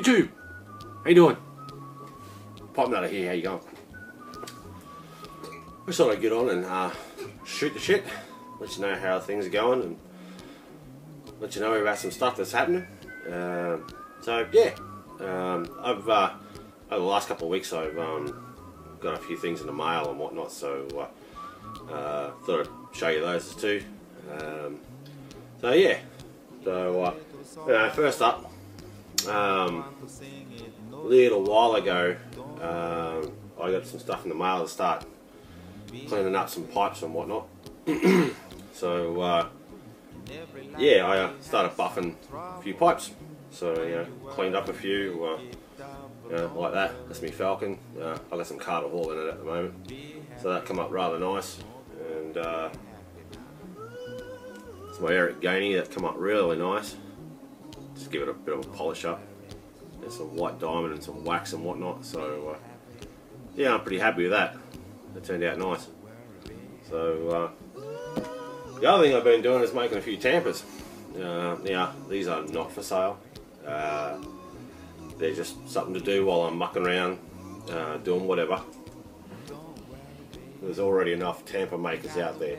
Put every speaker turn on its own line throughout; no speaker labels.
YouTube! How you doing? Popping out of here, how you going? I just thought I'd get on and shoot the shit, let you know how things are going, and let you know about some stuff that's happening. So yeah, I've over the last couple of weeks I've got a few things in the mail and whatnot, so thought I'd show you those too. So yeah, so first up, a little while ago, I got some stuff in the mail to start cleaning up some pipes and whatnot. So yeah, I started buffing a few pipes. So cleaned up a few, like that. That's me Falcon. I got some Carter Hall in it at the moment, so that come up rather nice. And it's my Eric Gainey that come up really nice. Just give it a bit of a polish up. There's some white diamond and some wax and whatnot. So yeah, I'm pretty happy with that. It turned out nice. So the other thing I've been doing is making a few tampers. Now these are not for sale. They're just something to do while I'm mucking around, doing whatever. There's already enough tamper makers out there.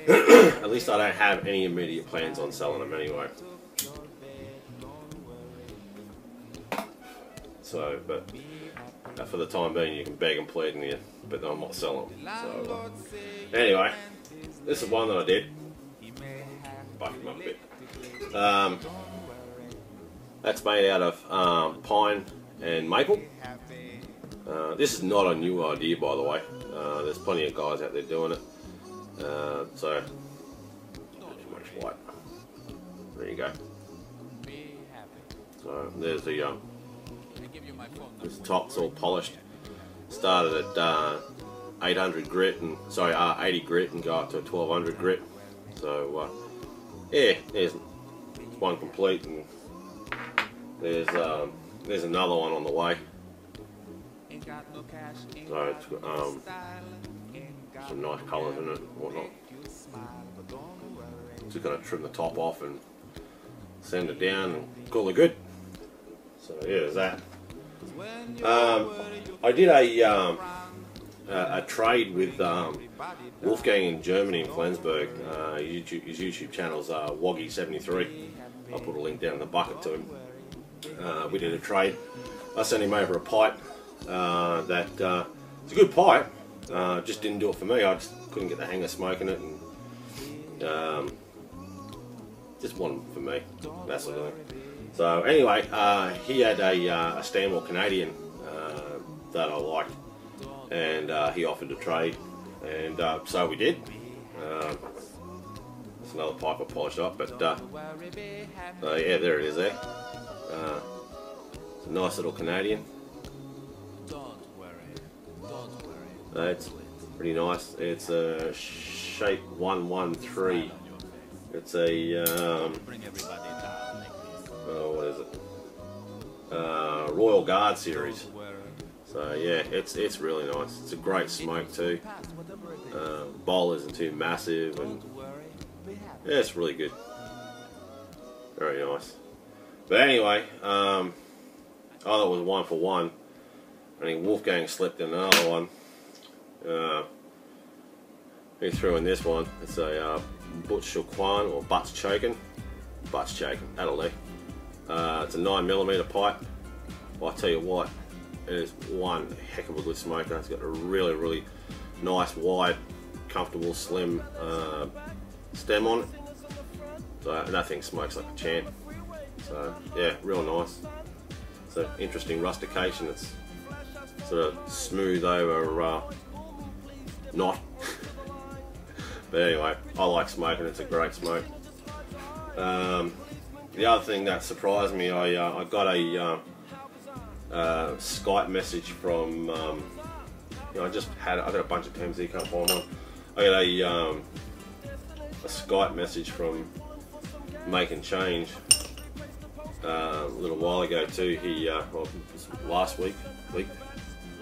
At least I don't have any immediate plans on selling them anyway. So, but for the time being, you can beg and plead, and but I'm not selling them. So, anyway, this is one that I did. Buff him up a bit. That's made out of pine and maple. This is not a new idea, by the way. There's plenty of guys out there doing it. So, not too much white. There you go. So there's the this top's all polished. Started at 800 grit and 80 grit and go up to 1200 grit. So yeah, there's one complete, and there's another one on the way. So it's some nice colours in it and whatnot. Just gonna trim the top off and sand it down and call it good. So yeah, there's that. I did a trade with Wolfgang in Germany, in Flensburg. His YouTube channel's Woggy73. I'll put a link down in the bucket to him. We did a trade. I sent him over a pipe that it's a good pipe. Just didn't do it for me. I just couldn't get the hang of smoking it, and just one for me, that sort of thing. So anyway, he had a Stanmore Canadian that I liked, and he offered to trade, and so we did. It's another pipe I polished up, but yeah, there it is there. It's a nice little Canadian. It's pretty nice. It's a shape 113. It's a what is it? Royal Guard series. So yeah, it's really nice. It's a great smoke too. Bowl isn't too massive, and yeah, it's really good. Very nice. But anyway, I thought it was 1 for 1. I think Wolfgang slipped in another one. He threw in this one. It's a Butch Choquan, or Butts Chokin. Butts Chokin, that'll do. It's a 9mm pipe. Well, I tell you what, it is one heck of a good smoker. It's got a really, really nice, wide, comfortable, slim stem on it. So that thing smokes like a champ. So yeah, real nice. It's an interesting rustication. It's sort of smooth over not. But anyway, I like smoking. It's a great smoke. The other thing that surprised me, I got a Skype message from, I got a bunch of PMZ, can't find one. I got a Skype message from Making Change a little while ago too. He, well, last week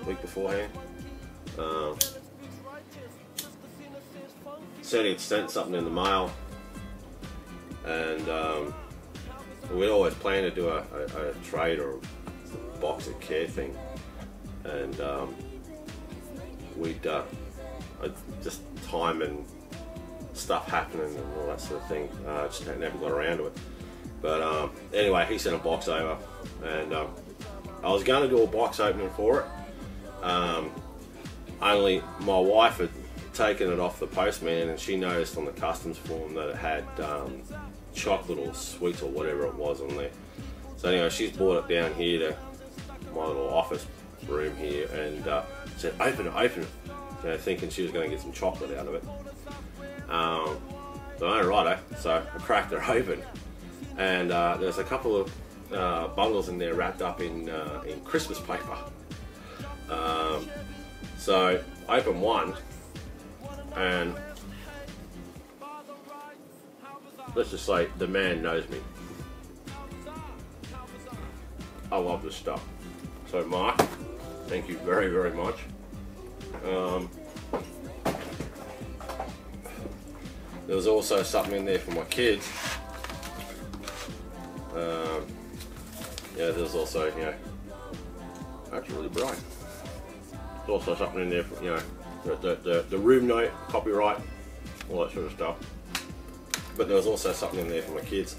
beforehand, said he'd sent something in the mail, and we'd always planned to do a trade or box of care thing, and we'd just time and stuff happening and all that sort of thing. Just never got around to it. But anyway, he sent a box over, and I was going to do a box opening for it. Only my wife had taken it off the postman, and she noticed on the customs form that it had chocolate or sweets or whatever it was on there. So anyway, she's brought it down here to my little office room here, and said, open it, open it. You know, thinking she was going to get some chocolate out of it. So I righto, so I cracked her open, and there's a couple of bundles in there wrapped up in Christmas paper. So I opened one, and let's just say the man knows me. I love this stuff. So Mark, thank you very, very much. There was also something in there for my kids. Yeah, there's also, you know, that's really bright. There's also something in there for, you know, the room note, copyright, all that sort of stuff. But there was also something in there for my kids.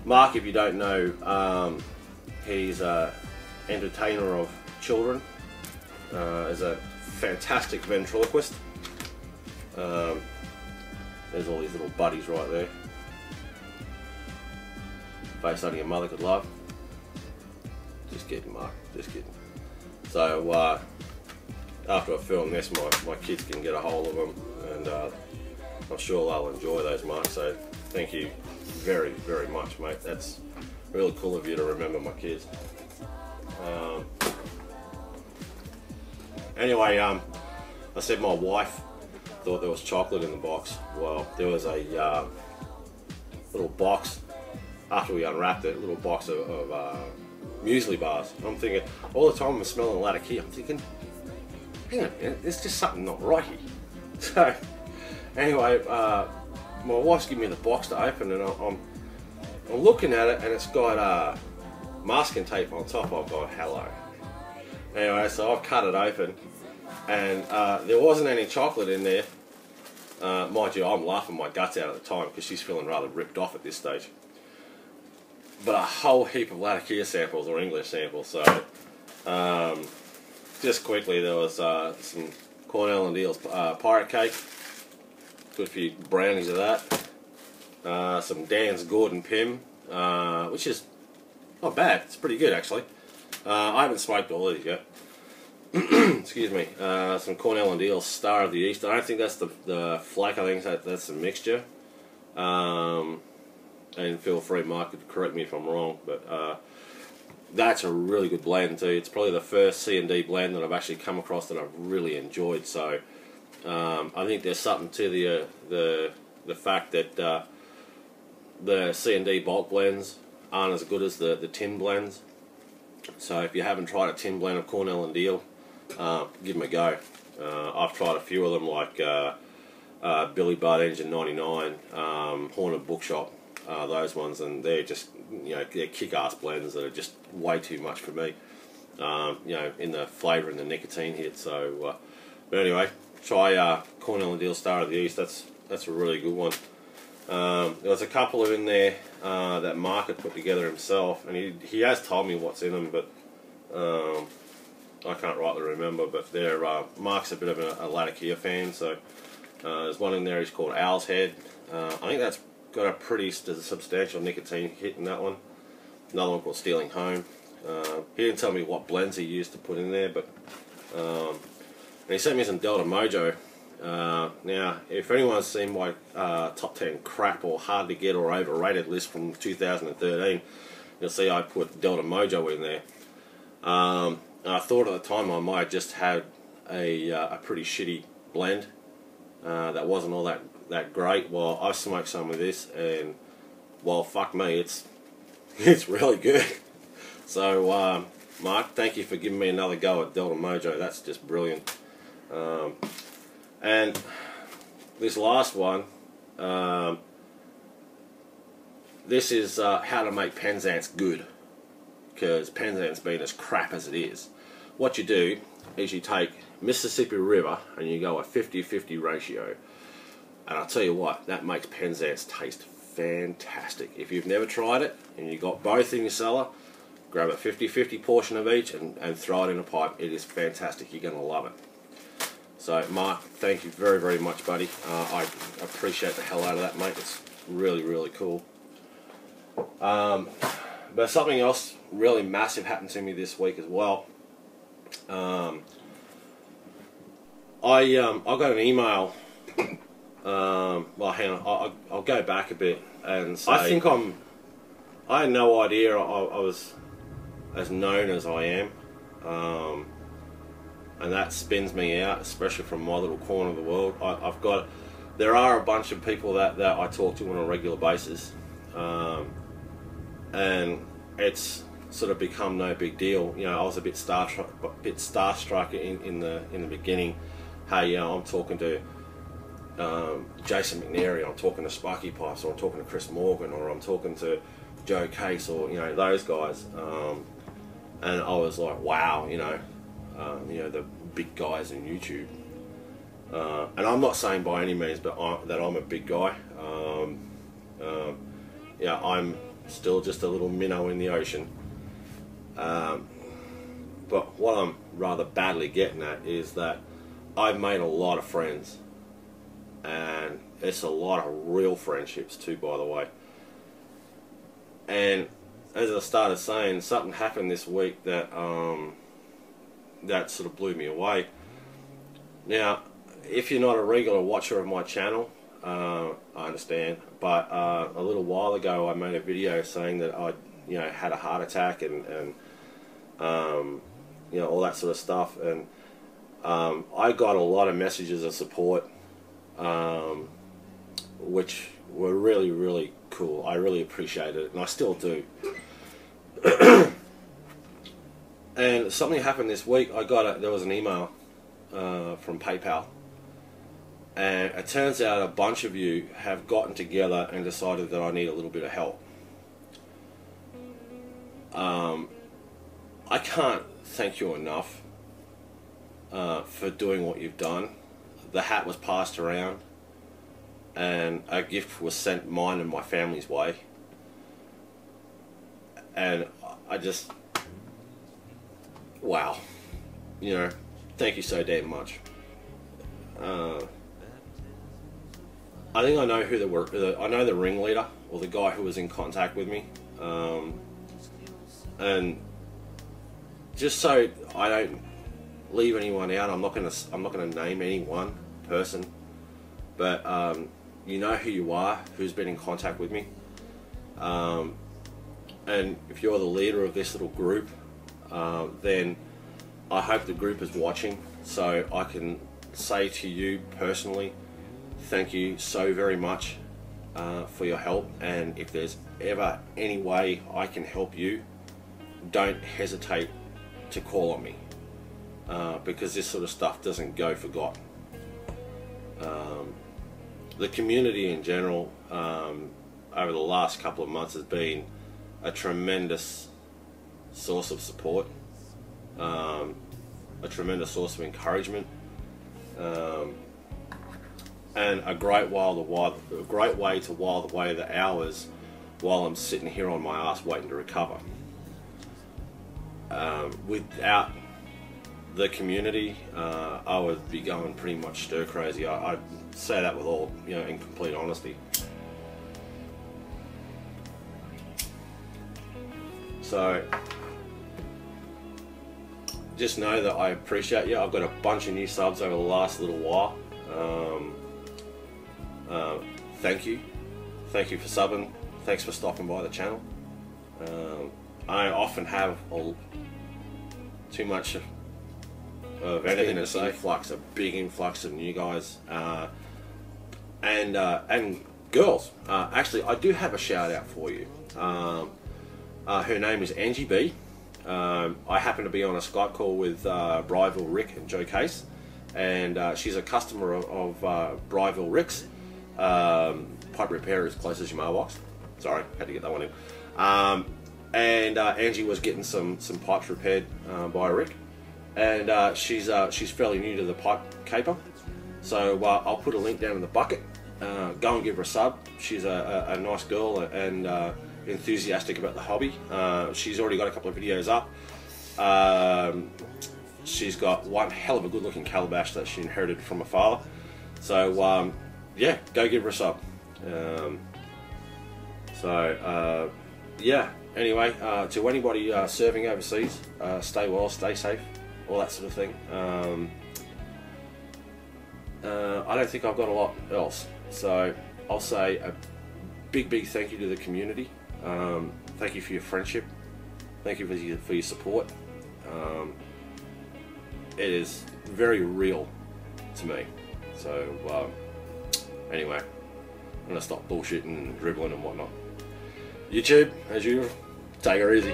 Mark, if you don't know, he's an entertainer of children. Is a fantastic ventriloquist. There's all these little buddies right there. Face only your mother could love. Just kidding, Mark, just kidding. So after I film this, my kids can get a hold of them, and I'm sure they'll enjoy those, Mark. So thank you very, very much, mate. That's really cool of you to remember my kids. Anyway, I said my wife thought there was chocolate in the box. Well, there was a little box, after we unwrapped it, a little box of muesli bars. I'm thinking, all the time I'm smelling a latakia, I'm thinking, hang on a minute, there's just something not right here. So, anyway, my wife's giving me the box to open, and I'm looking at it, and it's got masking tape on top. I've got hello. Anyway, so I've cut it open, and there wasn't any chocolate in there. Mind you, I'm laughing my guts out at the time because she's feeling rather ripped off at this stage. But a whole heap of latakia samples, or English samples. So, just quickly, there was some Cornell and Deal's pirate cake. Good few brownies of that. Some Dan's Gordon Pym, which is not bad. It's pretty good, actually. I haven't smoked all of these yet. Excuse me. Some Cornell and Deal's Star of the East. I don't think that's the flake. I think that's a mixture. And feel free, Mark, to correct me if I'm wrong, but that's a really good blend too. It's probably the first C&D blend that I've actually come across that I've really enjoyed. So I think there's something to the fact that the C&D bulk blends aren't as good as the tin blends. So if you haven't tried a tin blend of Cornell and Deal, give them a go. I've tried a few of them, like Billy Budd Engine 99, Hornet Bookshop, those ones, and they're just, you know, they're kick-ass blends that are just way too much for me, you know, in the flavour and the nicotine hit. So, but anyway, try Cornell and Deal Star of the East. That's a really good one. There was a couple of in there that Mark had put together himself, and he has told me what's in them, but I can't rightly remember. But they're Mark's a bit of a latakia fan, so there's one in there. He's called Owl's Head. I think that's got a pretty substantial nicotine hit in that one. Another one called Stealing Home. He didn't tell me what blends he used to put in there, but and he sent me some Delta Mojo. Now, if anyone's seen my top 10 crap or hard to get or overrated list from 2013, you'll see I put Delta Mojo in there. I thought at the time I might just have a pretty shitty blend that wasn't all that great. Well, I smoked some of this, and well, fuck me, it's really good. So, Mark, thank you for giving me another go at Delta Mojo. That's just brilliant. And this last one, this is how to make Penzance good. because Penzan's been as crap as it is. What you do is you take Mississippi River and you go a 50-50 ratio. And I'll tell you what, that makes Penzance taste fantastic. If you've never tried it and you've got both in your cellar, grab a 50-50 portion of each and throw it in a pipe. It is fantastic. You're going to love it. So, Mark, thank you very, very much, buddy. I appreciate the hell out of that, mate. It's really, really cool. But something else really massive happened to me this week as well. I got an email. Well, hang on. I'll go back a bit and say I had no idea I was as known as I am, and that spins me out, especially from my little corner of the world. There are a bunch of people that I talk to on a regular basis, and it's sort of become no big deal. You know, I was a bit starstruck in the beginning. Hey, I'm talking to Jason McNary, I'm talking to Sparky Pipes, or I'm talking to Chris Morgan, or I'm talking to Joe Case, or those guys, and I was like, wow, the big guys in YouTube, and I'm not saying by any means, but that I'm a big guy. I'm still just a little minnow in the ocean. But what I'm rather badly getting at is that I've made a lot of friends, and it's a lot of real friendships too, by the way. And as I started saying, something happened this week that that sort of blew me away. Now, if you're not a regular watcher of my channel, I understand, but a little while ago I made a video saying that I had a heart attack and all that sort of stuff, and I got a lot of messages of support, which were really, really cool. I really appreciated it, and I still do. And something happened this week. There was an email from PayPal, and it turns out a bunch of you have gotten together and decided that I need a little bit of help. I can't thank you enough for doing what you've done. The hat was passed around, and a gift was sent mine and my family's way, and I just, wow, thank you so damn much. I think I know I know the ringleader, or the guy who was in contact with me, and just so I don't leave anyone out, I'm not gonna name any one person, but you know who you are, who's been in contact with me, and if you're the leader of this little group, then I hope the group is watching, so I can say to you personally, thank you so very much for your help. And if there's ever any way I can help you, don't hesitate to call on me, because this sort of stuff doesn't go forgotten. The community in general over the last couple of months has been a tremendous source of support, a tremendous source of encouragement, and a great way to while away the hours while I'm sitting here on my ass waiting to recover. Without the community, I would be going pretty much stir crazy. I say that with all, in complete honesty. So just know that I appreciate you. I've got a bunch of new subs over the last little while. Thank you for subbing. Thanks for stopping by the channel. I often have too much of anything to say. A big influx of new guys, and girls. Actually, I do have a shout out for you. Her name is Angie B. I happen to be on a Skype call with Bryville Rick and Joe Case, and she's a customer of Bryville Rick's. Pipe repair as close as your mailbox. Sorry, had to get that one in. and Angie was getting some pipes repaired by Rick, and she's fairly new to the pipe caper, so I'll put a link down in the bucket. Go and give her a sub. She's a nice girl and enthusiastic about the hobby. She's already got a couple of videos up. She's got one hell of a good looking calabash that she inherited from her father. So yeah, go give her a sub. Yeah, anyway, to anybody serving overseas, stay well, stay safe, all that sort of thing. I don't think I've got a lot else, so I'll say a big thank you to the community. Thank you for your friendship. Thank you for your support. It is very real to me. So anyway, I'm gonna stop bullshitting and dribbling and whatnot. YouTube, as usual, take her easy.